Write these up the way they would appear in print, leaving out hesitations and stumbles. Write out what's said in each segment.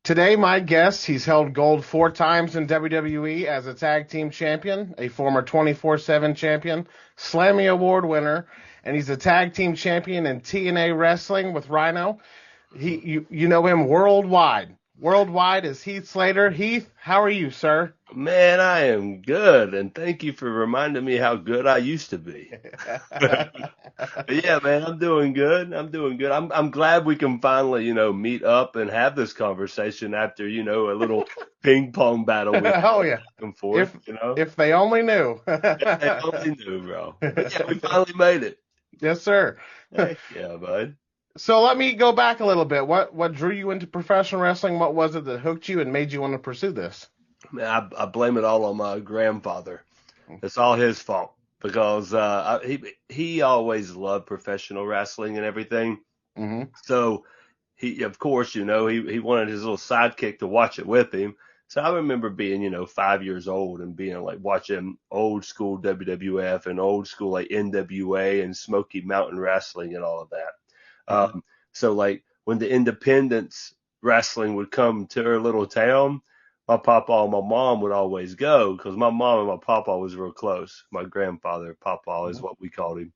Today, my guest, he's held gold 4 times in WWE as a tag team champion, a former 24/7 champion, Slammy Award winner, and he's a tag team champion in TNA Wrestling with Rhino. You know him worldwide. Worldwide is Heath Slater. Heath, how are you, sir? Man, I am good, and thank you for reminding me how good I used to be. But yeah, man, I'm doing good. I'm glad we can finally, meet up and have this conversation after, a little ping pong battle we had Oh yeah. back and forth, If they only knew. If they only knew, bro. But yeah, we finally made it. Yes, sir. Heck yeah, bud. So let me go back a little bit. What drew you into professional wrestling? What was it that hooked you and made you want to pursue this? Man, I blame it all on my grandfather. It's all his fault because he always loved professional wrestling and everything. Hmm. So he, of course, he wanted his little sidekick to watch it with him. So I remember being, 5 years old and being like watching old school WWF and old school like NWA and Smoky Mountain Wrestling and all of that. So like when the independence wrestling would come to our little town, my papa and my mom would always go because my mom and my papa was real close. My grandfather, papa is what we called him,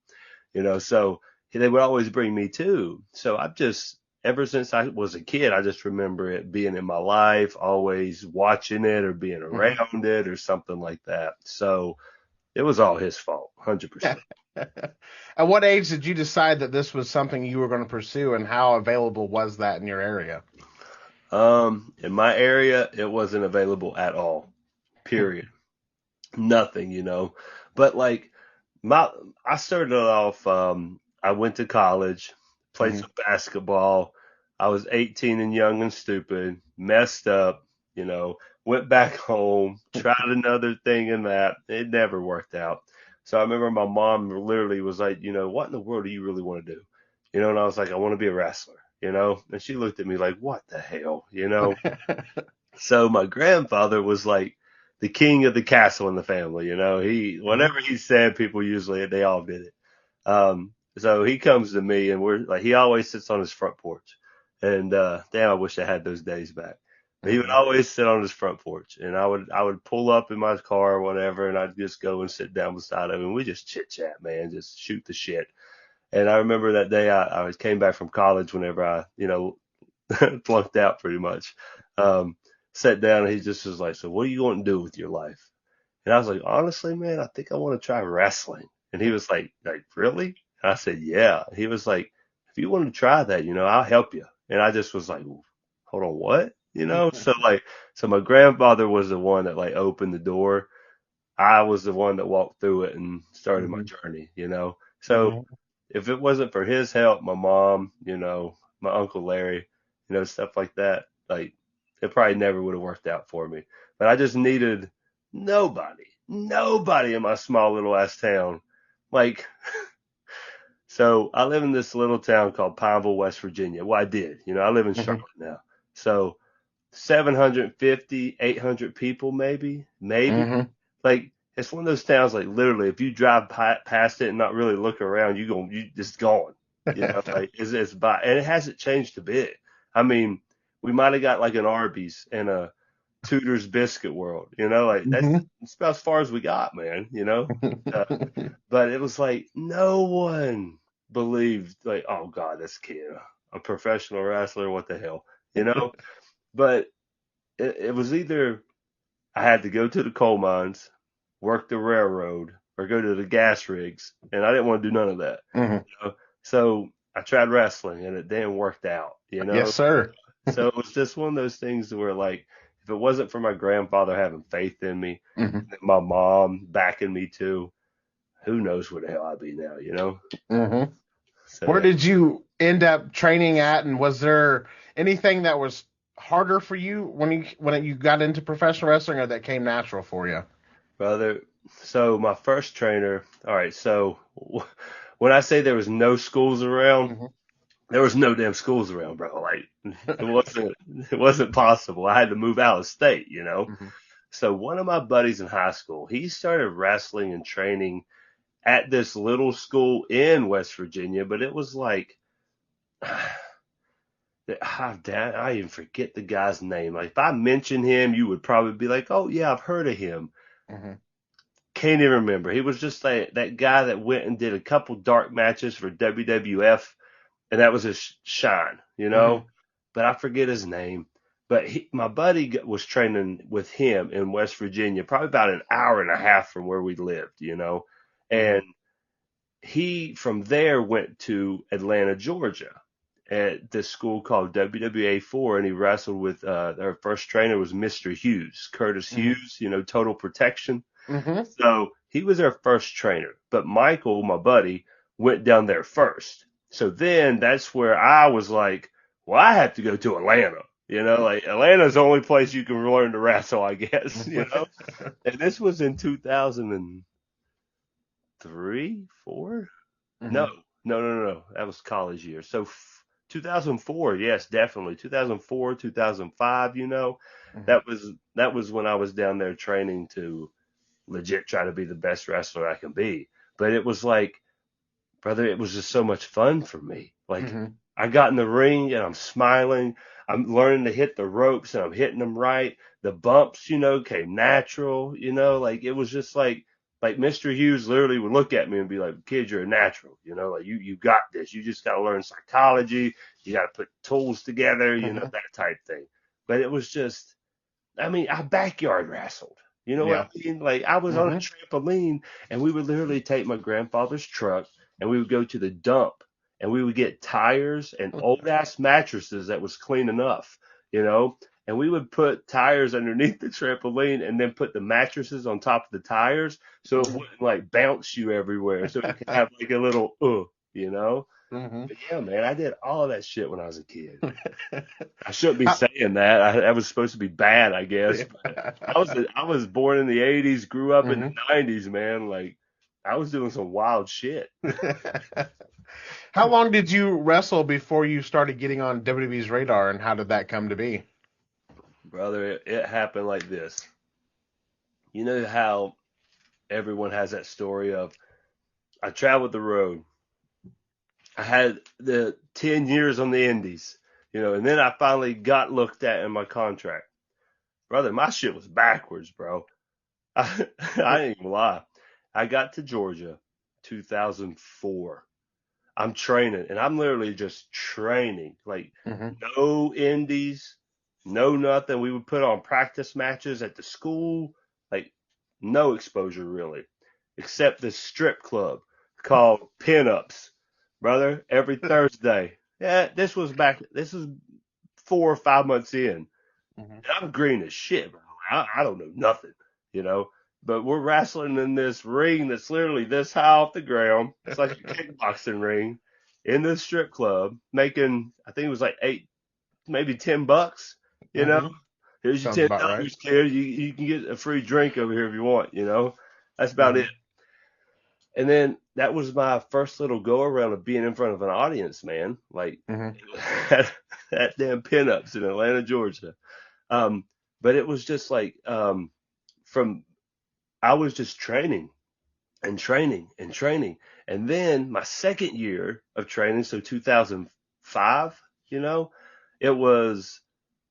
so they would always bring me too. So ever since I was a kid, I just remember it being in my life, always watching it or being around it or something like that. So it was all his fault, 100%. At what age did you decide that this was something you were going to pursue, and how available was that in your area? In my area, it wasn't available at all, period. Nothing. But like I started off, I went to college, played some basketball. I was 18 and young and stupid, messed up, went back home, tried another thing and that. It never worked out. So I remember my mom literally was like, what in the world do you really want to do? And I was like, I want to be a wrestler, and she looked at me like, what the hell, So my grandfather was like the king of the castle in the family, whatever he said, people usually, they all did it. So he comes to me and we're like, he always sits on his front porch and, damn, I wish I had those days back. But he would always sit on his front porch and I would pull up in my car or whatever and I'd just go and sit down beside him and we just chit chat, man, just shoot the shit. And I remember that day I came back from college whenever I, flunked out pretty much. Sat down and he just was like, so what are you going to do with your life? And I was like, honestly, man, I think I want to try wrestling. And he was like, really? And I said, yeah. He was like, if you want to try that, I'll help you. And I just was like, hold on, what? So my grandfather was the one that like opened the door. I was the one that walked through it and started my journey, So if it wasn't for his help, my mom, my Uncle Larry, stuff like that, like it probably never would have worked out for me. But I just needed nobody in my small little ass town. Like, so I live in this little town called Pineville, West Virginia. Well, I did, I live in Charlotte now. So 750, 800 people, maybe. Like, it's one of those towns, like literally, if you drive past it and not really look around, you just gone. Like it's by, and it hasn't changed a bit. I mean, we might have got like an Arby's and a Tudor's Biscuit World, like that's about as far as we got, man, but it was like no one believed, like, oh God, this kid, a professional wrestler, what the hell, but it was either I had to go to the coal mines, work the railroad, or go to the gas rigs, and I didn't want to do none of that. So I tried wrestling, and it didn't work out. Yes, sir. So it was just one of those things where, like, if it wasn't for my grandfather having faith in me, and my mom backing me too, who knows where the hell I'd be now, So, Where did you end up training at, and was there anything that was harder for you when you got into professional wrestling, or that came natural for you? brother? So my first trainer, all right, so when I say there was no schools around, there was no damn schools around, bro. Like it wasn't possible. I had to move out of state, So one of my buddies in high school, he started wrestling and training at this little school in West Virginia, but it was like, Dad, I even forget the guy's name. Like if I mention him, you would probably be like, "Oh yeah, I've heard of him." Mm-hmm. Can't even remember. He was just that guy that went and did a couple dark matches for WWF, and that was his shine, you Mm-hmm. know. But I forget his name. But my buddy was training with him in West Virginia, probably about an hour and a half from where we lived, you know. Mm-hmm. And he from there went to Atlanta, Georgia, at this school called WWA4, and he wrestled with our first trainer was Mr. Hughes, Curtis Mm-hmm. Hughes, you know, Total Protection. Mm-hmm. So he was our first trainer, but Michael, my buddy, went down there first. So then that's where I was like, well, I have to go to Atlanta. You know, like Atlanta's the only place you can learn to wrestle, I guess, you know. And this was in 2003, 4? No, Mm-hmm. no. That was college year. So 2004, yes, definitely. 2004, 2005, you know. Mm-hmm. That was when I was down there training to legit try to be the best wrestler I can be. But it was like, brother, it was just so much fun for me. Like Mm-hmm. I got in the ring and I'm smiling. I'm learning to hit the ropes and I'm hitting them right. The bumps, you know, came natural, you know, like it was just like Mr. Hughes literally would look at me and be like, kid, you're a natural, you know, like you got this. You just got to learn psychology. You got to put tools together, you know, Mm-hmm. that type thing. But it was just, I mean, I backyard wrestled. You know what I Yeah. mean? Like I was on a Mm-hmm. trampoline and we would literally take my grandfather's truck and we would go to the dump and we would get tires and old ass mattresses that was clean enough, you know, and we would put tires underneath the trampoline and then put the mattresses on top of the tires so it wouldn't like bounce you everywhere. So it could have like a little, you know? Mm-hmm. But yeah, man, I did all of that shit when I was a kid. I shouldn't be How, saying that. I was supposed to be bad, I guess. But I was born in the '80s, grew up in mm-hmm. the '90s, man. Like I was doing some wild shit, How long did you wrestle before you started getting on WWE's radar, and how did that come to be? brother. It happened like this. You know how everyone has that story of I traveled the road. I had the 10 years on the Indies, you know, and then I finally got looked at in my contract. Brother, my shit was backwards, bro. I ain't gonna lie. I got to Georgia 2004. I'm training and I'm literally just training. Like Mm-hmm. no indies, no nothing. We would put on practice matches at the school, like no exposure really, except this strip club called Pinups, brother, every Thursday. Yeah, this was 4 or 5 months in. Mm-hmm. And I'm green as shit, bro. I don't know nothing, you know. But we're wrestling in this ring that's literally this high off the ground. It's like a kickboxing ring in this strip club, making I think it was like 8, maybe $10. You know, Mm-hmm. here's your Sounds ten about right. dollars, kid. You can get a free drink over here if you want. You know, that's about Mm-hmm. it. And then that was my first little go around of being in front of an audience, man. Like Mm-hmm. at damn pinups in Atlanta, Georgia. Um, but it was just like from I was just training and training and training. And then my second year of training, so 2005, you know, it was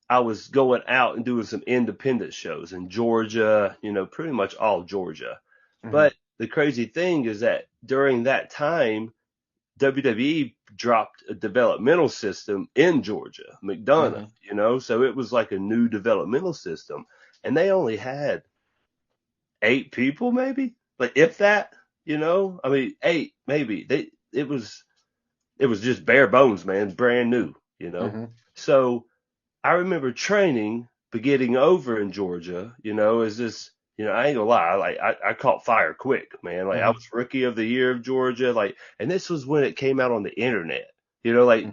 I was going out and doing some independent shows in Georgia, you know, pretty much all Georgia. Mm-hmm. But the crazy thing is that during that time, WWE dropped a developmental system in Georgia, McDonough, Mm-hmm. you know, so it was like a new developmental system. And they only had 8 people, maybe, like if that, you know, I mean, 8 maybe. It was just bare bones, man, brand new, you know. Mm-hmm. So I remember training, but getting over in Georgia, you know, is this, you know, I ain't gonna lie, like I caught fire quick, man. Like I Mm-hmm. was rookie of the year of Georgia, like, and this was when it came out on the internet, you know, like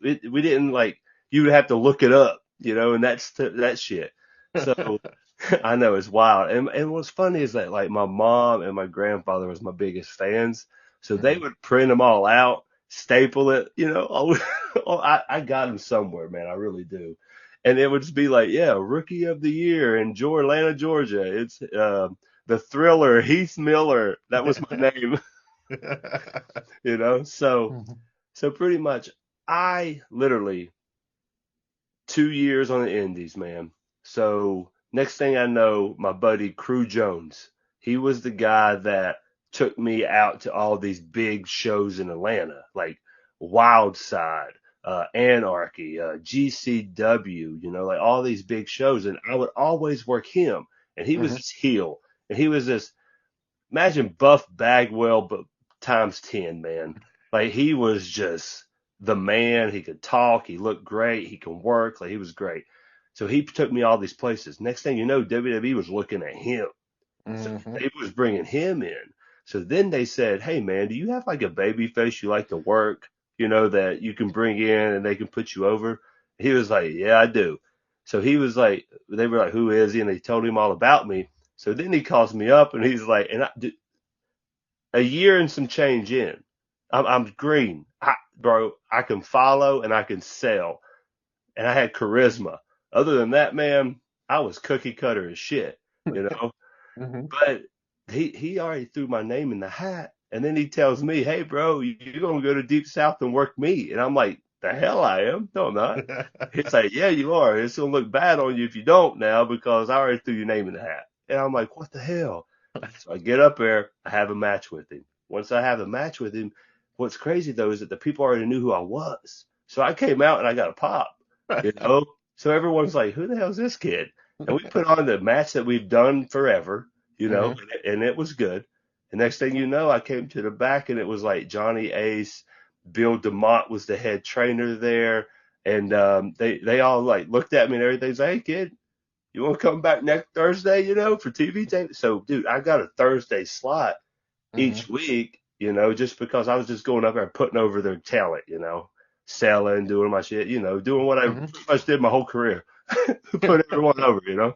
we didn't like you would have to look it up, you know, and that shit. So I know it's wild, and what's funny is that like my mom and my grandfather was my biggest fans, so they Mm-hmm. would print them all out, staple it, you know. Oh, I got them somewhere, man, I really do. and it would just be like, yeah, rookie of the year in Atlanta, Georgia. It's the Thriller, Heath Miller. That was my name, you know. So pretty much, I literally 2 years on the Indies, man. So next thing I know, my buddy Crew Jones, he was the guy that took me out to all these big shows in Atlanta, like Wild Side, Anarchy, GCW, you know, like all these big shows. And I would always work him. And he was Mhm. this heel. And he was this, imagine Buff Bagwell, but times 10, man. Like he was just the man. He could talk. He looked great. He can work. Like he was great. So he took me all these places. Next thing you know, WWE was looking at him. So Mhm. they was bringing him in. So then they said, "Hey man, do you have like a baby face you like to work? You know that you can bring in and they can put you over?" He was like, "Yeah, I do." So he was like, they were like, "Who is he?" And they told him all about me. So then he calls me up and he's like, a year and some change in, I'm green, bro. I can follow and I can sell, and I had charisma. Other than that, man, I was cookie cutter as shit, you know. Mhm. But he already threw my name in the hat, and then he tells me, "Hey, bro, you're gonna go to Deep South and work me," and I'm like, "The hell I am? No, I'm not." He's like, "Yeah, you are. It's gonna look bad on you if you don't now because I already threw your name in the hat." And I'm like, "What the hell?" So I get up there, I have a match with him. Once I have a match with him, what's crazy though is that the people already knew who I was. So I came out and I got a pop, you know? So everyone's like, who the hell's this kid? And we put on the match that we've done forever, you know, Mhm. and it was good. The next thing you know, I came to the back and it was like Johnny Ace, Bill DeMott was the head trainer there. And they all like looked at me and everything's like, hey kid, you want to come back next Thursday, you know, for TV tape? So, dude, I got a Thursday slot Mhm. each week, you know, just because I was just going up there and putting over their talent, you know, selling, doing my shit, you know, doing what I Mhm. pretty much did my whole career, put everyone over, you know.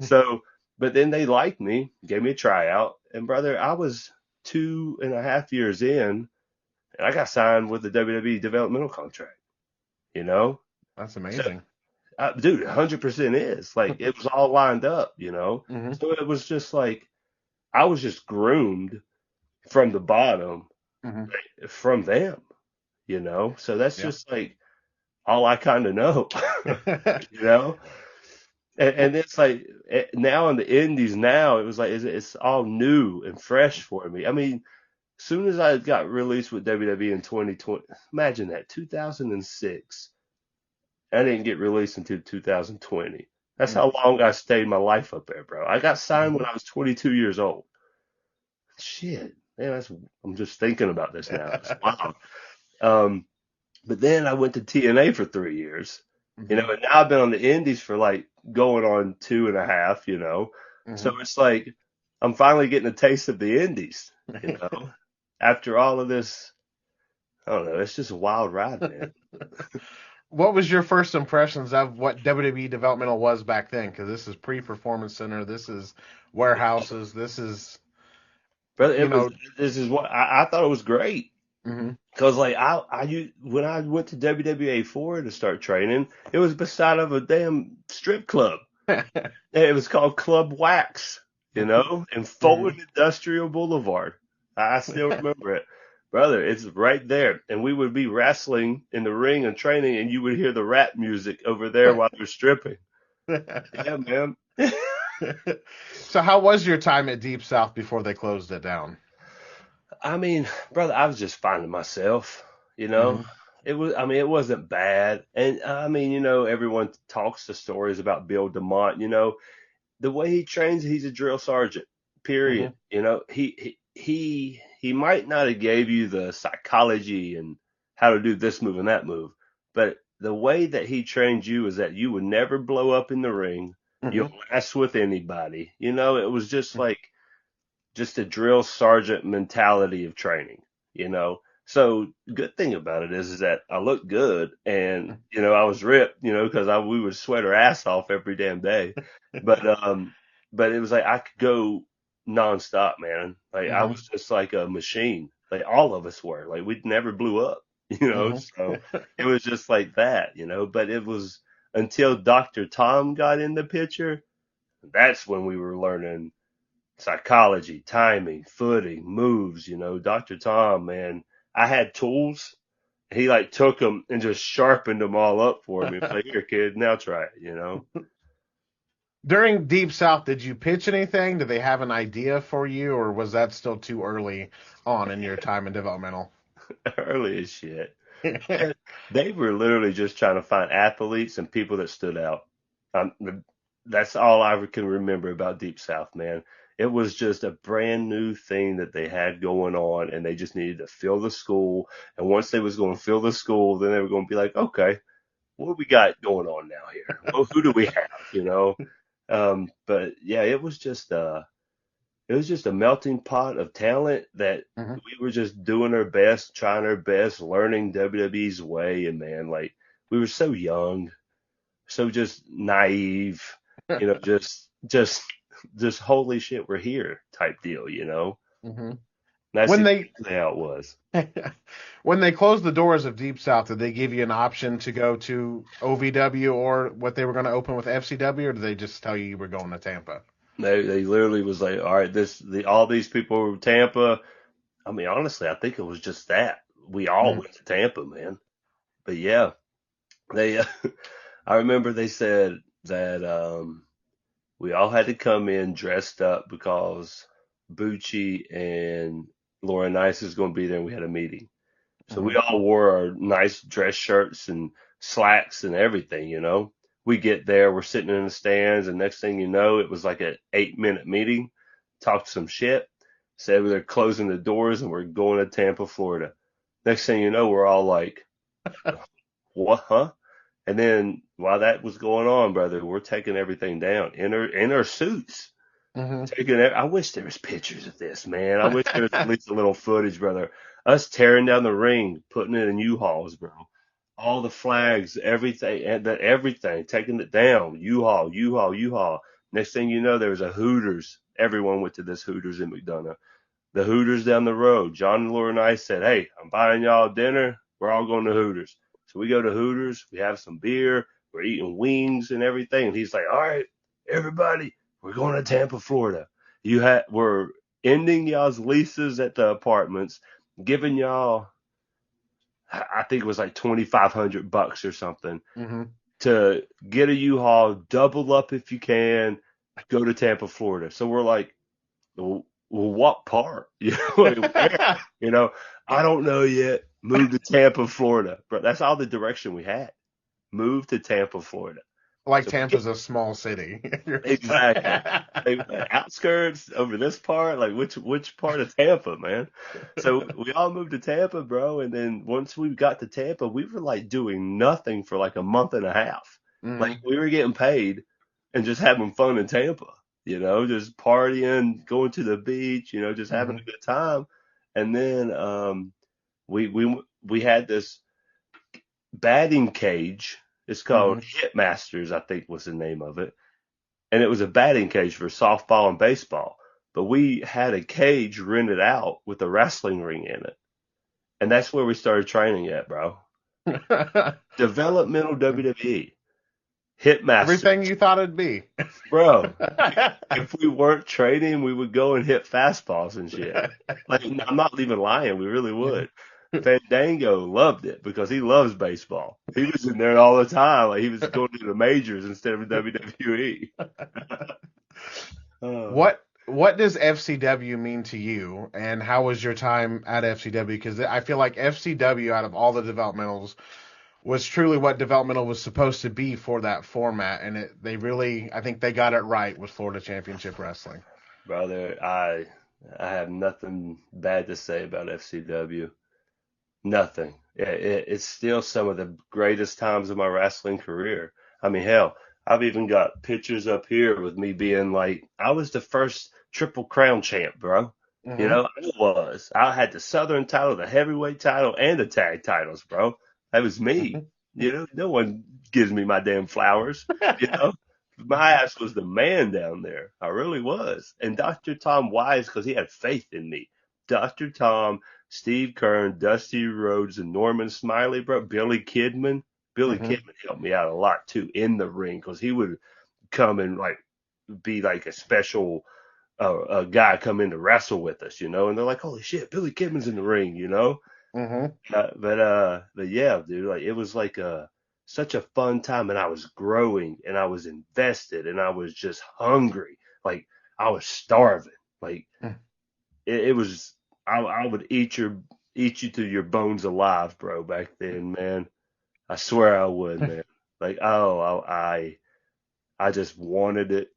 So, but then they liked me, gave me a tryout, and brother, I was 2.5 years in, and I got signed with the WWE developmental contract, you know. That's So amazing. dude, 100% is like it was all lined up, you know. Mhm. So it was just like I was just groomed from the bottom Mhm. from them, you know. So that's Yeah. just like all I kind of know, you know. And it's like now in the indies now it was like it's all new and fresh for me. I mean, as soon as I got released with WWE in 2020, imagine that 2006. I didn't get released until 2020. That's Mm. how long I stayed my life up there, bro. I got signed when Mhm. I was 22 years old. Shit, man, I'm just thinking about this now. It's wild. Um, but then I went to TNA for 3 years, you know, Mhm. and now I've been on the Indies for like going on 2.5, you know. So Mhm. it's like I'm finally getting a taste of the Indies, you know, after all of this. I don't know. It's just a wild ride, man. What was your first impressions of what WWE developmental was back then? Because this is pre-performance center, this is warehouses, this is But you know. this is what I thought it was great. Mhm. Cause like when I went to WWA 4 to start training, it was beside of a damn strip club. It was called Club Wax, you know, in Fulton Mhm. Industrial Boulevard. I still remember it, brother. It's right there, and we would be wrestling in the ring and training, and you would hear the rap music over there while they're stripping. Yeah, man. So how was your time at Deep South before they closed it down? I mean, brother, I was just finding myself, you know. Mhm. I mean, it wasn't bad. And I mean, you know, everyone talks the stories about Bill DeMott, you know, the way he trains, he's a drill sergeant, period. Mhm. You know, he might not have gave you the psychology and how to do this move and that move, but the way that he trained you is that you would never blow up in the ring. You'll Mhm. mess with anybody. You know, it was just like, just a drill sergeant mentality of training, you know. So good thing about it is that I looked good and, you know, I was ripped, you know, because we would sweat our ass off every damn day. But but it was like I could go nonstop, man. Like I Mhm. was just like a machine. Like all of us were. Like we never blew up, you know. Mhm. So it was just like that, you know. But it was until Dr. Tom got in the picture, that's when we were learning psychology, timing, footing, moves. Dr. Tom, man, I had tools. He like took them and just sharpened them all up for me. Like, here, kid, now try it. During Deep South, did you pitch anything? Did they have an idea for you, or was that still too early on in your time in developmental? Early as shit. They were literally just trying to find athletes and people that stood out. That's all I can remember about Deep South, man. It was just a brand new thing that they had going on, and they just needed to fill the school. And once they was going to fill the school, then they were going to be like, okay, what do we got going on now here? Well, who do we have? But yeah, it was just a melting pot of talent that Hmm. we were just doing our best, trying our best, learning WWE's way. And man, like we were so young, so just naive, just holy shit, we're here type deal. Hmm. That's When they exactly how it was. when they closed the doors of Deep South, did they give you an option to go to OVW or what they were going to open with FCW, or did they just tell you were going to Tampa? They literally was like, all right, all these people were Tampa. I mean, honestly, I think it was just that we all Mm. went to Tampa, man. But yeah, they. I remember they said that we all had to come in dressed up because Bucci and Laura Nice is going to be there, and we had a meeting. So we Hmm. all wore our nice dress shirts and slacks and everything. We get there, we're sitting in the stands, and next thing you know, it was like an 8-minute meeting, talked some shit, said they're closing the doors and we're going to Tampa, Florida. Next thing you know, we're all like, what, huh? And then while that was going on, brother, we're taking everything down in our suits. Hmm. I wish there was pictures of this, man. I wish there was at least a little footage, brother. Us tearing down the ring, putting it in U-Hauls, bro. All the flags, everything, everything, taking it down. U-Haul, U-Haul, U-Haul. Next thing you know, there was a Hooters. Everyone went to this Hooters in McDonough. The Hooters down the road. John and Laura and I said, hey, I'm buying y'all dinner. We're all going to Hooters. So we go to Hooters. We have some beer. We're eating wings and everything. And he's like, all right, everybody, we're going to Tampa, Florida. We're ending y'all's leases at the apartments, giving y'all, I think it was like $2,500 or something Hmm. to get a U-Haul, double up if you can, go to Tampa, Florida. So we're like, well, what part? Where? You know, I don't know yet. Move to Tampa, Florida. But that's all the direction we had. Move to Tampa, Florida. Like So we get Tampa's a small city. exactly. Like, outskirts over this part, like which part of Tampa, man? So we all moved to Tampa, bro. And then once we got to Tampa, we were like doing nothing for like a month and a half. Like Hmm. we were getting paid and just having fun in Tampa, just partying, going to the beach, just having Hmm. a good time. And then we had this batting cage. It's called Hmm. Hitmasters, I think was the name of it. And it was a batting cage for softball and baseball. But we had a cage rented out with a wrestling ring in it. And that's where we started training at, bro. Developmental WWE. Hitmasters. Everything you thought it'd be. Bro, if we weren't training, we would go and hit fastballs and shit. Like, I'm not even lying. We really would. Fandango loved it because he loves baseball. He was in there all the time. Like, he was going to the majors instead of WWE. Oh, What does FCW mean to you, and how was your time at FCW? Because I feel like FCW, out of all the developmentals, was truly what developmental was supposed to be for that format, and they really, I think they got it right with Florida Championship Wrestling. brother, I have nothing bad to say about FCW. Nothing. It's still some of the greatest times of my wrestling career. I mean, hell, I've even got pictures up here with me being like, I was the first Triple Crown champ, bro. Hmm. I was. I had the Southern title, the heavyweight title, and the tag titles, bro. That was me. Hmm. No one gives me my damn flowers. You know, my ass was the man down there. I really was. And Dr. Tom Wise, because he had faith in me. Dr. Tom, Steve Kern, Dusty Rhodes, and Norman Smiley, bro. Billy Kidman. Billy Mm-hmm. Kidman helped me out a lot too in the ring because he would come and like be like a special a guy come in to wrestle with us, and they're like, holy shit, Billy Kidman's in the ring. Mm-hmm. But yeah, dude, like it was like such a fun time, and I was growing, and I was invested, and I was just hungry, like I was starving, like it was. I would eat you to your bones alive, bro. Back then, man, I swear I would, man. Like, oh, I just wanted it.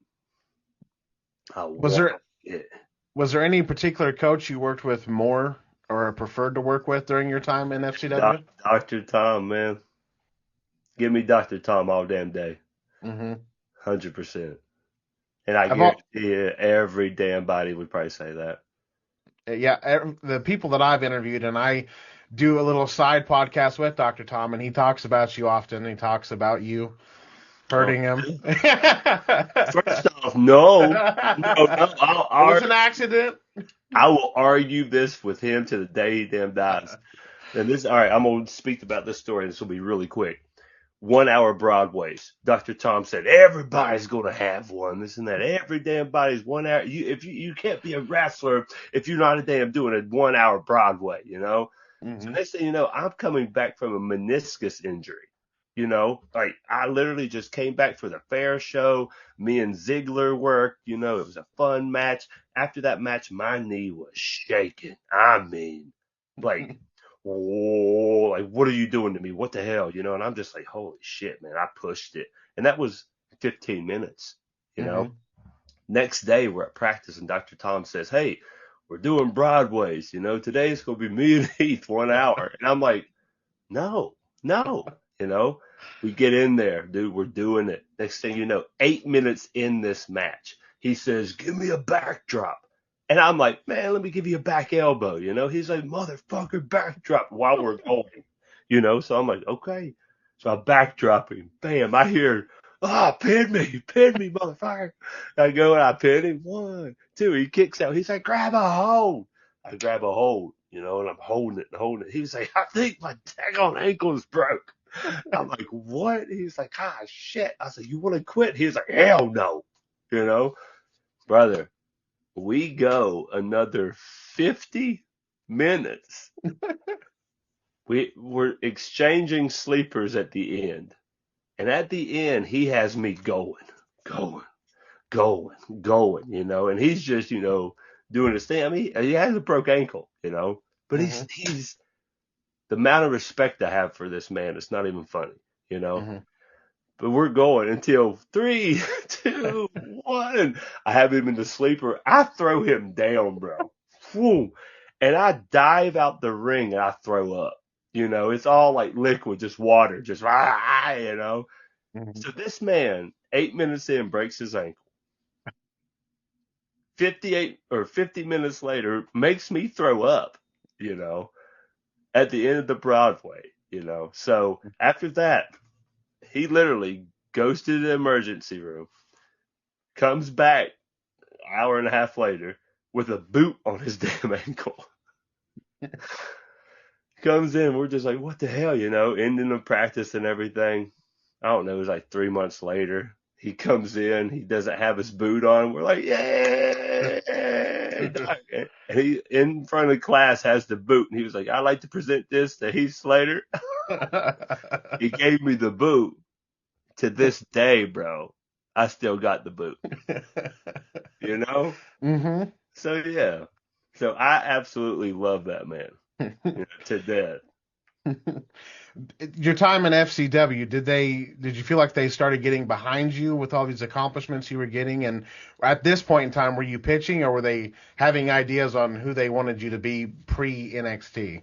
I Was wanted there it. was there any particular coach you worked with more or preferred to work with during your time in FCW? Dr. Tom, man. Give me Dr. Tom all damn day. Mm-hmm. 100%. And I I've all, guarantee you, every damn body would probably say that. yeah, the people that I've interviewed, and I do a little side podcast with Dr. Tom, and he talks about you often. He talks about you Oh, hurting him. first off, no, no, no. It was an accident. I will argue this with him to the day he damn dies. And this, all right, I'm going to speak about this story. This will be really quick. 1 hour Broadways. Dr. Tom said everybody's going to have one. This and that. Every damn body's 1 hour. You can't be a wrestler if you're not a damn doing a 1 hour Broadway. So Hmm. next thing you know, I'm coming back from a meniscus injury. Like I literally just came back for the fair show. Me and Ziggler worked. It was a fun match. After that match, my knee was shaking. I mean, like oh, like, what are you doing to me? What the hell? And I'm just like, holy shit, man, I pushed it. And that was 15 minutes. Hmm. Next day, we're at practice, and Dr. Tom says, hey, we're doing Broadways. Today's going to be me and Heath 1 hour. And I'm like, no, no. You know, we get in there, dude, we're doing it. Next thing you know, 8 minutes in this match, he says, give me a backdrop. And I'm like, man, let me give you a back elbow. He's like, motherfucker, backdrop while we're going. So I'm like, okay. So I backdrop him. Bam, I hear, pin me, motherfucker. I go and I pin him. 1, 2. He kicks out. He's like, grab a hold. I grab a hold, and I'm holding it and holding it. He's like, I think my daggone ankle is broke. I'm like, what? He's like, shit. I said, you want to quit? He's like, hell no. You know, brother, we go another 50 minutes. We're exchanging sleepers at the end. And at the end, he has me going, going, and he's just, doing his thing. I mean, he has a broke ankle, but Hmm. he's the amount of respect I have for this man. It's not even funny. Hmm. But we're going until 3, 2, 1. I have him in the sleeper. I throw him down, bro. Whoom. And I dive out the ring and I throw up. It's all like liquid, just water, just ah. Hmm. So this man, 8 minutes in, breaks his ankle. 58 or 50 minutes later, makes me throw up, you know, at the end of the Broadway. So after that, he literally goes to the emergency room, comes back an hour and a half later with a boot on his damn ankle. Comes in, we're just like, what the hell, ending the practice and everything. I don't know, it was like 3 months later. He comes in, he doesn't have his boot on. We're like, yay! And he, in front of class, has the boot. And he was like, I'd like to present this to Heath Slater. He gave me the boot. To this day, bro, I still got the boot, you know? Hmm. So, yeah. So I absolutely love that man, to death. Your time in FCW, did you feel like they started getting behind you with all these accomplishments you were getting? And at this point in time, were you pitching or were they having ideas on who they wanted you to be pre NXT?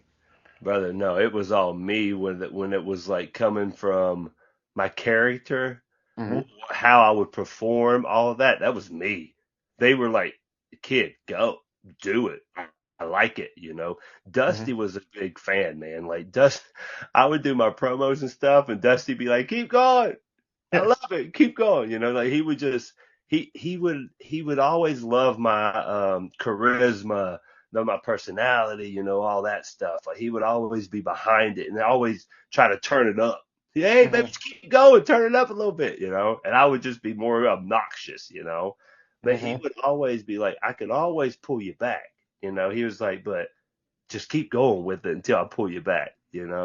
Brother, no, it was all me when it was like coming from my character, Hmm. how I would perform, all of that. That was me. They were like, kid, go do it. I like it. Hmm. Dusty was a big fan, man. Like I would do my promos and stuff, and Dusty be like, keep going. I love it. Keep going. Like he would just he would always love my charisma, know my personality, all that stuff. Like he would always be behind it and always try to turn it up. Hey, baby, Mhm. just keep going, turn it up a little bit, and I would just be more obnoxious. But he Mhm. would always be like, I could always pull you back. He was like, but just keep going with it until I pull you back.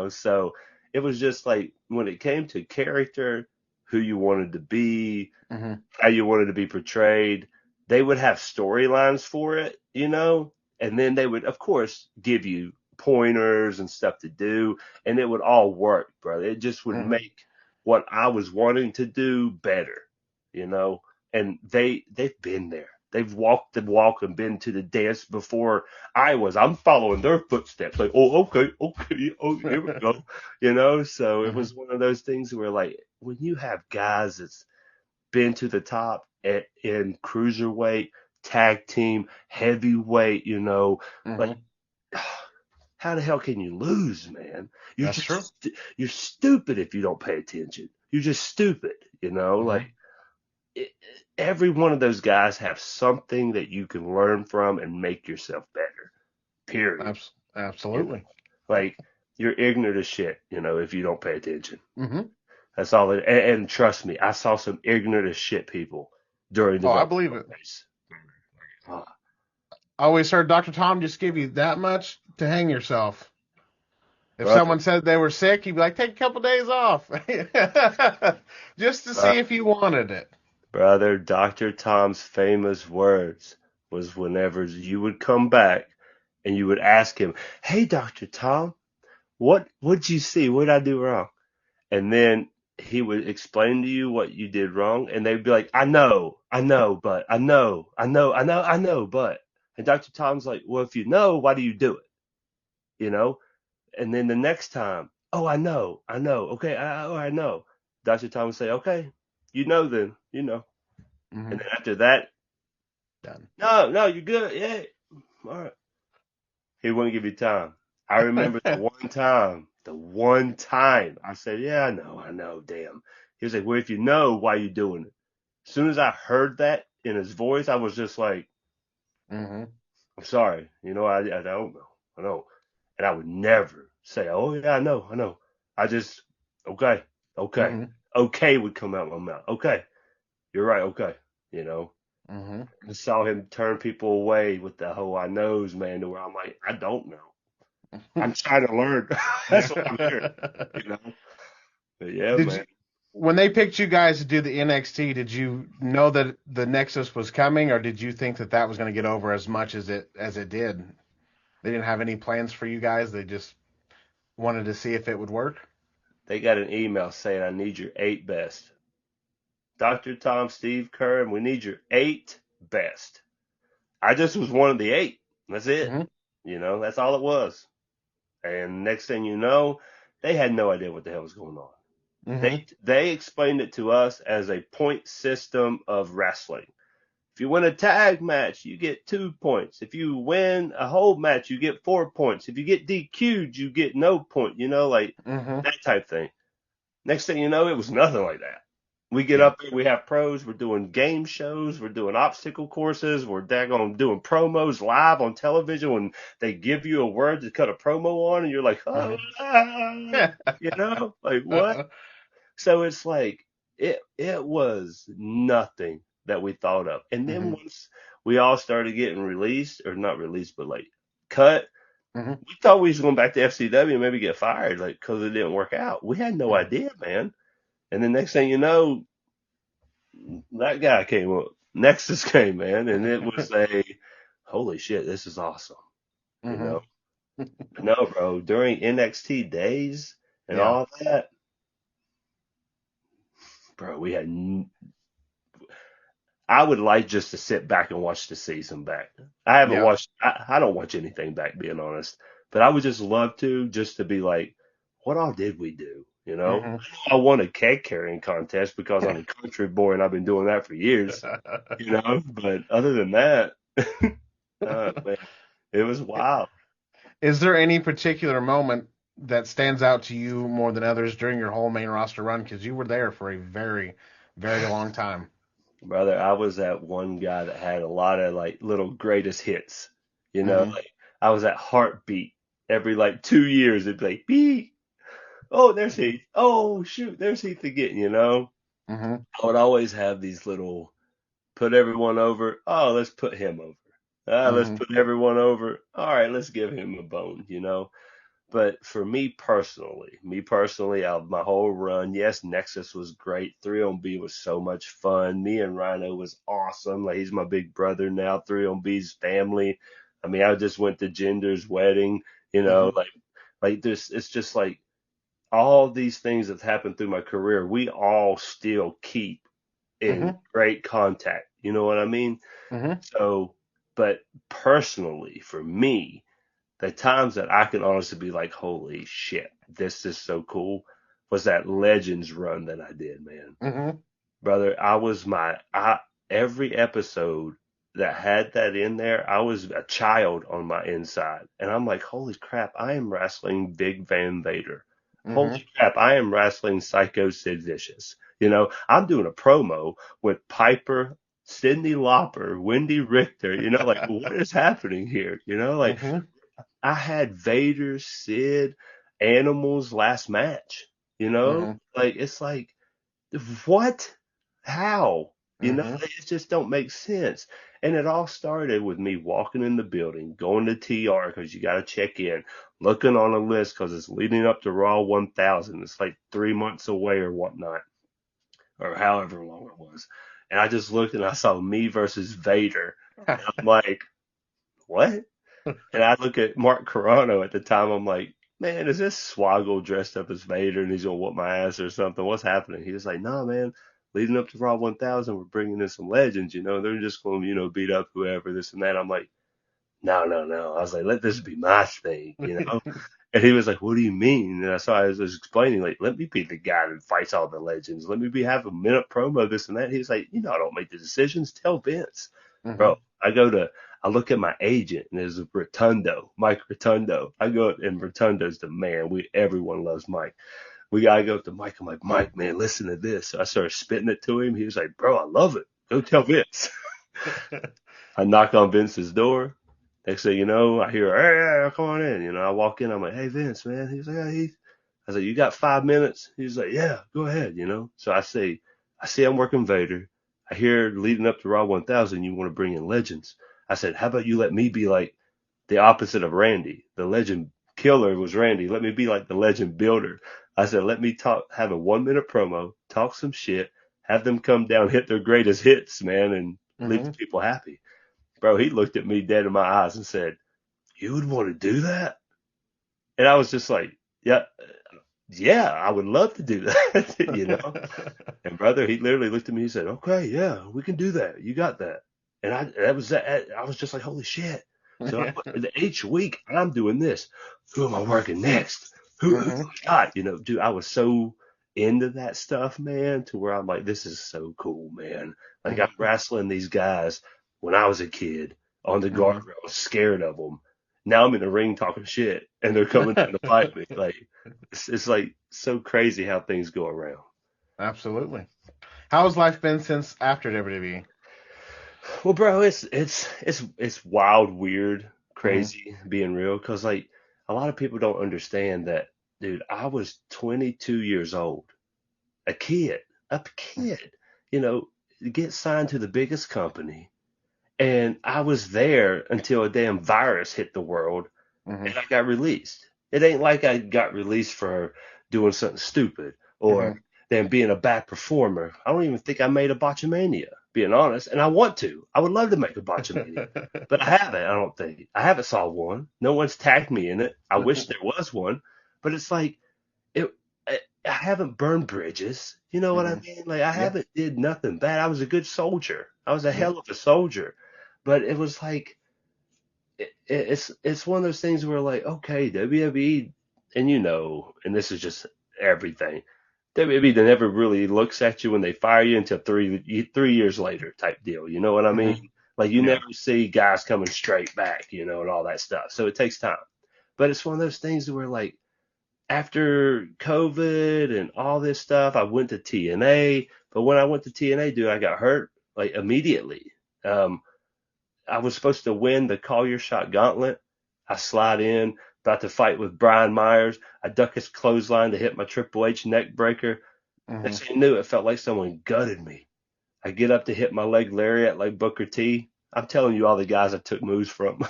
So it was just like when it came to character, who you wanted to be, Mhm. how you wanted to be portrayed, they would have storylines for it, and then they would, of course, give you pointers and stuff to do, and it would all work, brother. It just would Mhm. make what I was wanting to do better. And they've been there. They've walked the walk and been to the dance before I was. I'm following their footsteps. Like, oh, okay, okay, oh, here we go. So it Mhm. was one of those things where, like, when you have guys that's been to the top in cruiserweight, tag team, heavyweight, like, Mhm. how the hell can you lose, man? You're That's true. just you're stupid if you don't pay attention. You're just stupid. Like, Mhm. it, every one of those guys have something that you can learn from and make yourself better. Period. You know, Absolutely. like, you're ignorant as shit, if you don't pay attention. Mhm. That's all it. And trust me, I saw some ignorant as shit people during Oh, I development believe it. days. Oh, I always heard Dr. Tom just give you that much to hang yourself. If brother, someone said they were sick, he'd be like, "Take a couple days off," just to bro- see if you wanted it. brother, Dr. Tom's famous words was whenever you would come back and you would ask him, "Hey, Dr. Tom, what'd you see? What'd I do wrong?" And then he would explain to you what you did wrong, and they'd be like, I know, but I know, I know, but. And Dr. Tom's like, well, if you know, why do you do it? You know? And then the next time, oh, I know, okay, I know. Dr. Tom would say, okay, you know then, you know. And Mhm. then after that, Done. no, no, you're good, yeah, all right. He wouldn't give you time. I remember the one time I said, yeah, I know, damn. He was like, well, if you know, why you doing it? As soon as I heard that in his voice, I was just like, Mhm. I'm sorry, I don't know, I know. And I would never say, oh yeah, I know. I just, okay, okay, Mhm. okay would come out my mouth. Okay, you're right, okay, you know. Mhm. I saw him turn people away with the whole I knows, man, to where I'm like, I don't know. I'm trying to learn. That's what I'm here, you know. But yeah, Did man. you, when they picked you guys to do the NXT, did you know that the Nexus was coming, or did you think that that was going to get over as much as it did? They didn't have any plans for you guys. They just wanted to see if it would work. They got an email saying I need your 8 best. Dr. Tom, Steve Kerr, and we need your 8 best. I just was one of the 8. That's it. Mhm. That's all it was. And next thing you know, they had no idea what the hell was going on. They Mhm. they explained it to us as a point system of wrestling. If you win a tag match, you get 2 points. If you win a whole match, you get 4 points. If you get DQ'd, you get no point. Like Mhm. that type thing. Next thing you know, it was nothing like that. We get Yeah. up there, we have pros, we're doing game shows, we're doing obstacle courses, we're daggone doing promos live on television when they give you a word to cut a promo on, and you're like, oh, Mhm. like what? So it's like it was nothing that we thought of. And then Mhm. once we all started getting released, or not released, but like cut, Mhm. we thought we was going back to FCW and maybe get fired, like, because it didn't work out. We had no Mhm. idea, man. And the next thing you know, that guy came up. Nexus came, man, and it was a holy shit, this is awesome, you know. Mhm. But no, bro, during NXT days and Yeah. all that, bro, I would like just to sit back and watch the season back. I haven't Yeah. watched, I don't watch anything back, being honest, but I would just love to, just to be like, what all did we do? Mhm. I won a keg carrying contest because I'm a country boy and I've been doing that for years, but other than that, man, it was wild. Is there any particular moment that stands out to you more than others during your whole main roster run? Because you were there for a very, very long time. Brother, I was that one guy that had a lot of like little greatest hits. Hmm. Like I was at Heartbeat every like 2 years. It'd be like beep. Oh, there's Heath. Oh, shoot, there's Heath again, you know? Mhm. I would always have these little put everyone over. Oh, let's put him over. Let's Mhm. put everyone over. All right, let's give him a bone, you know? But for me personally, out of my whole run, yes, Nexus was great. 3 on B was so much fun. Me and Rhino was awesome. Like he's my big brother now. 3 on B's family. I mean, I just went to Gender's wedding, you know, Mhm. like this. It's just like all these things that happened through my career. We all still keep in Mhm. great contact. You know what I mean? Mhm. So, but personally, for me, the times that I can honestly be like, holy shit, this is so cool, was that Legends run that I did, man. Mhm. Brother, every episode that had that in there, I was a child on my inside. And I'm like, holy crap, I am wrestling Big Van Vader. Holy Mhm. crap, I am wrestling Psycho Sid Vicious. You know, I'm doing a promo with Piper, Cyndi Lauper, Wendy Richter. You know, like, what is happening here? You know, like, Mhm. I had Vader, Sid, Animals last match. You know, Mhm. like it's like what? How? You know, Mhm. it just don't make sense. And it all started with me walking in the building, going to TR because you got to check in, looking on a list because it's leading up to Raw 1000. It's like 3 months away or whatnot, or however long it was. And I just looked and I saw me versus Vader. And I'm like, what? And I look at Mark Carrano at the time. I'm like, man, is this Swoggle dressed up as Vader and he's gonna whoop my ass or something? What's happening? He was like, no, man. Leading up to Raw 1000, we're bringing in some legends. You know, they're just going to, beat up whoever, this and that. I'm like, no, no, no. I was like, let this be my thing, you know? And he was like, what do you mean? And I was explaining, like, let me be the guy that fights all the legends. Let me have a minute promo, this and that. He was like, I don't make the decisions. Tell Vince. Bro, Mhm. I look at my agent and there's Rotundo, Mike Rotundo. I go and Rotundo's the man. Everyone loves Mike. I go up to Mike. I'm like, Mike, man, listen to this. So I started spitting it to him. He was like, bro, I love it. Go tell Vince. I knock on Vince's door. Next thing you know, I hear, hey, come on in. I walk in. I'm like, hey, Vince, man. He's like, hey, Heath. I said, you got 5 minutes? He's like, yeah, go ahead. So I see I'm working Vader. I hear leading up to Raw 1000, you want to bring in legends. I said, how about you let me be like the opposite of Randy? The legend killer was Randy. Let me be like the legend builder. I said, let me have a 1 minute promo, talk some shit, have them come down, hit their greatest hits, man, and leave the Mhm. people happy. Bro, he looked at me dead in my eyes and said, you would want to do that? And I was just like, yeah, yeah, I would love to do that. And brother, he literally looked at me and said, okay, yeah, we can do that. You got that. And I was just like, holy shit. So Yeah. each week I'm doing this. Who am I working next? Who Mhm. I got? Dude, I was so into that stuff, man, to where I'm like, this is so cool, man. Like I'm Mhm. wrestling these guys when I was a kid on the Mhm. guardrail, scared of them. Now I'm in the ring talking shit and they're coming down to fight me. Like, it's like so crazy how things go around. Absolutely. How has life been since after WWE? Well, bro, it's wild, weird, Mhm. crazy being real. Cause like a lot of people don't understand that, dude. I was 22 years old, a kid, a kid, you know, get signed to the biggest company, and I was there until a damn virus hit the world, Mhm. and I got released. It ain't like I got released for doing something stupid or Mhm. than being a bad performer. I don't even think I made a botchamania, being honest. And I want to. I would love to make a botchamania, but I haven't. I don't think I haven't saw one. No one's tagged me in it. I wish there was one, but it's like it. I haven't burned bridges. You know what I Mhm. mean? Like I Yeah. haven't did nothing bad. I was a good soldier. I was a Yeah. hell of a soldier, but it was like it's one of those things where like, okay, WWE, and and this is just everything. WWE they never really looks at you when they fire you until 3 years later type deal. You know what I mean? Mhm. Like you Yeah. never see guys coming straight back, and all that stuff. So it takes time. But it's one of those things where like after COVID and all this stuff, I went to TNA. But when I went to TNA, dude, I got hurt like immediately. Um, I was supposed to win the Call Your Shot Gauntlet. I slide in. about to fight with Brian Myers. I duck his clothesline to hit my Triple H neck breaker. Next thing I knew, it felt like someone gutted me. I get up to hit my leg lariat like Booker T. I'm telling you all the guys I took moves from.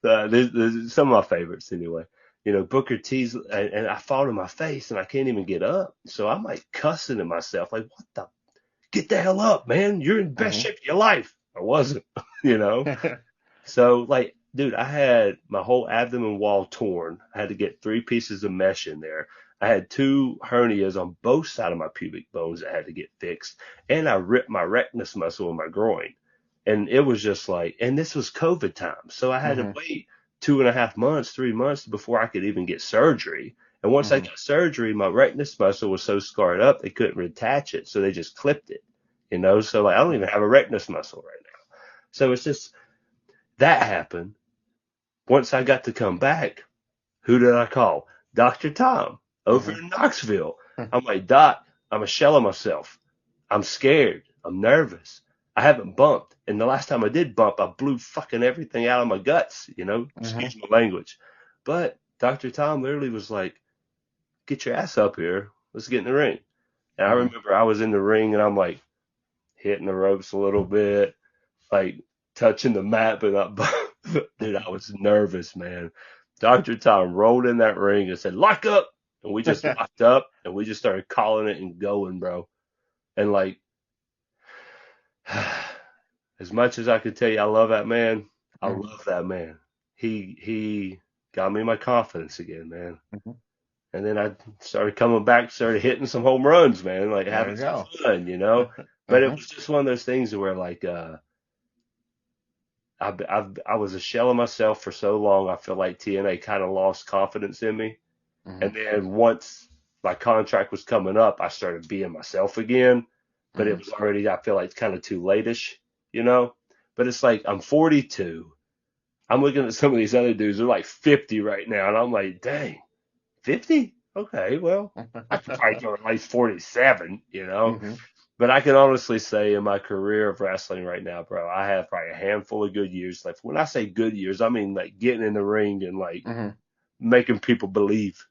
There's some of my favorites anyway. You know, Booker T's, and I fall to my face and I can't even get up. So I'm like cussing at myself, like, what the, get the hell up, man. You're in the best shape of your life. I wasn't, you know? So like, dude, I had my whole abdomen wall torn. I had to get 3 pieces of mesh in there. I had 2 hernias on both sides of my pubic bones that had to get fixed. And I ripped my rectus muscle in my groin. And it was just like, and this was COVID time. So I had to wait 2.5 months, 3 months before I could even get surgery. And once I got surgery, my rectus muscle was so scarred up, they couldn't reattach it. So they just clipped it, you know? So like, I don't even have a rectus muscle right now. So it's just, that happened. Once I got to come back, who did I call? Dr. Tom over in Knoxville. I'm like, Doc, I'm a shell of myself. I'm scared. I'm nervous. I haven't bumped. And the last time I did bump, I blew fucking everything out of my guts, you know, excuse my language. But Dr. Tom literally was like, get your ass up here. Let's get in the ring. And I remember I was in the ring and I'm like hitting the ropes a little bit, like touching the mat, but not, dude, I was nervous, man. Dr. Tom rolled in that ring and said, lock up. And we just locked up and we just started calling it and going, bro. And like, as much as I could tell you I love that man, I love that man. He got me my confidence again, man. And then I started coming back, started hitting some home runs, man, like having some fun, you know. But it was just one of those things where like I was a shell of myself for so long. I feel like TNA kind of lost confidence in me. And then once my contract was coming up, I started being myself again. But it was already, I feel like, kind of too late-ish, you know? But it's like, I'm 42. I'm looking at some of these other dudes. They're like 50 right now. And I'm like, dang, 50? Okay, well, I could probably go at least 47, you know? But I can honestly say in my career of wrestling right now, bro, I have probably a handful of good years left. When I say good years, I mean like getting in the ring and like making people believe,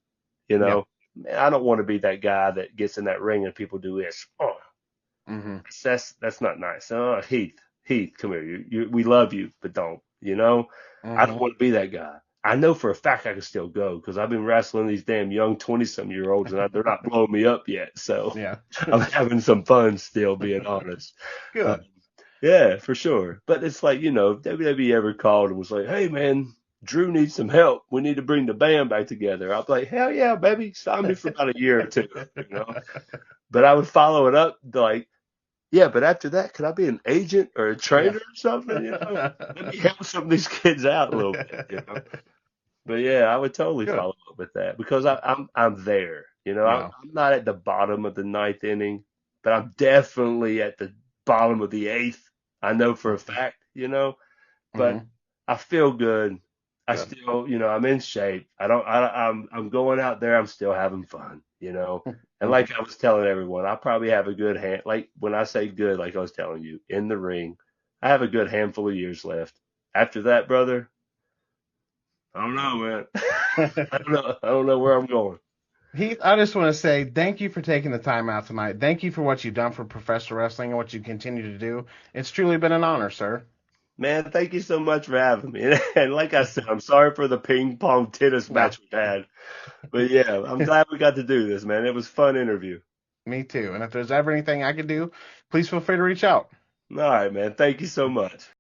you know? Man, I don't want to be that guy that gets in that ring and people do this. Oh. That's not nice. Oh, Heath, come here. We love you, but don't. You know, I don't want to be that guy. I know for a fact I can still go because I've been wrestling these damn young 20-some-year-olds and they're not blowing me up yet. So I'm having some fun still, being honest. Good. Yeah, for sure. But it's like, you know, WWE ever called and was like, hey, man, Drew needs some help. We need to bring the band back together. I'd be like, hell yeah, baby. Sign me for about a year or 2, you know. But I would follow it up like, yeah, but after that, could I be an agent or a trainer or something? You know, let me help some of these kids out a little bit. You know, but yeah, I would totally follow up with that because I'm there. You know, I'm not at the bottom of the 9th inning, but I'm definitely at the bottom of the 8th. I know for a fact. You know, but I feel good. I still, you know, I'm in shape. I'm going out there. I'm still having fun. You know. And like I was telling everyone, I probably have a good hand. Like when I say good, like I was telling you, in the ring, I have a good handful of years left. After that, brother, I don't know, man. I don't know where I'm going. Heath, I just want to say thank you for taking the time out tonight. Thank you for what you've done for professional wrestling and what you continue to do. It's truly been an honor, sir. Man, thank you so much for having me. And like I said, I'm sorry for the ping pong tennis match we had. But yeah, I'm glad we got to do this, man. It was a fun interview. Me too. And if there's ever anything I can do, please feel free to reach out. All right, man. Thank you so much.